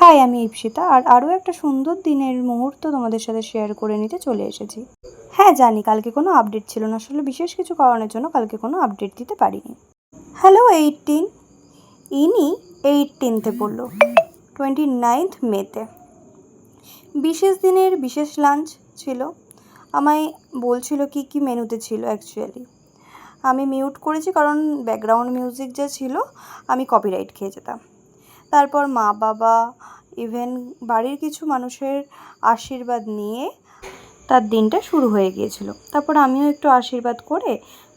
High, আমি ইপসিতা আর আরও একটা সুন্দর দিনের মুহূর্ত তোমাদের সাথে শেয়ার করে নিতে চলে এসেছি। হ্যাঁ জানি কালকে কোনো আপডেট ছিল না, আসলে বিশেষ কিছু কারণের জন্য কালকে কোনো আপডেট দিতে পারিনি। হ্যালো 18, ইনি 18তে পড়লো, 29th মেতে। বিশেষ দিনের বিশেষ লাঞ্চ ছিল। আমায় বলছিল কি কি মেনুতে ছিল। অ্যাকচুয়ালি আমি মিউট করেছি কারণ ব্যাকগ্রাউন্ড মিউজিক যা ছিল আমি কপিরাইট খেয়ে যেতাম। তারপর মা বাবা ইভেন বাড়ির কিছু মানুষের আশীর্বাদ নিয়ে তার দিনটা শুরু হয়ে গিয়েছিল। তারপর আমিও একটু আশীর্বাদ করে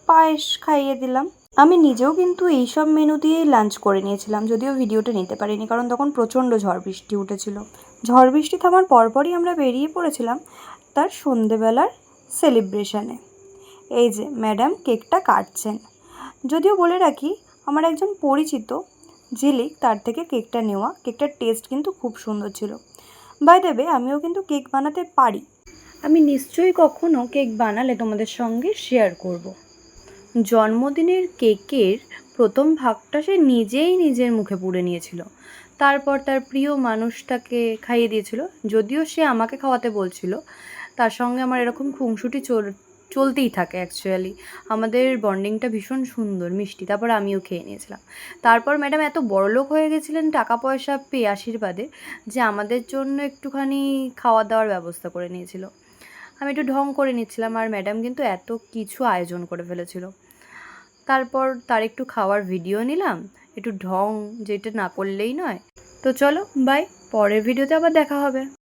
পায়েস খাইয়ে দিলাম। আমি নিজেও কিন্তু এইসব মেনু দিয়েই লাঞ্চ করে নিয়েছিলাম, যদিও ভিডিওটা নিতে পারিনি কারণ তখন প্রচণ্ড ঝড় বৃষ্টি উঠেছিল। ঝড় বৃষ্টি থামার পরপরই আমরা বেরিয়ে পড়েছিলাম তার সন্ধেবেলার সেলিব্রেশনে। এই যে ম্যাডাম কেকটা কাটছেন। যদিও বলে রাখি, আমার একজন পরিচিত ঝিলিক তার থেকে কেকটা নেওয়া। কেকটার টেস্ট কিন্তু খুব সুন্দর ছিল। বাই দ্য ওয়ে, আমিও কিন্তু কেক বানাতে পারি। আমি নিশ্চয়ই কখনো কেক বানালে তোমাদের সঙ্গে শেয়ার করব। জন্মদিনের কেকের প্রথম ভাগটা সে নিজেই নিজের মুখে পুড়ে নিয়েছিল। তারপর তার প্রিয় মানুষটাকে খাইয়ে দিয়েছিল। যদিও সে আমাকে খাওয়াতে বলছিল, তার সঙ্গে আমার এরকম খুনসুটি চলতেই থাকে। অ্যাকচুয়ালি আমাদের বন্ডিংটা ভীষণ সুন্দর, মিষ্টি। তারপর আমিও খেয়ে নিয়েছিলাম। তারপর ম্যাডাম এত বড়লোক হয়ে গেছিলেন টাকা পয়সা পেয়ে আশীর্বাদে, যে আমাদের জন্য একটুখানি খাওয়া দাওয়ার ব্যবস্থা করে নিয়েছিল। আমি একটু ঢং করে নিচ্ছিলাম আর ম্যাডাম কিন্তু এত কিছু আয়োজন করে ফেলেছিল। তারপর তার একটু খাওয়ার ভিডিও নিলাম, একটু ঢং যেটা না করলেই নয়। তো চলো বাই, পরের ভিডিওতে আবার দেখা হবে।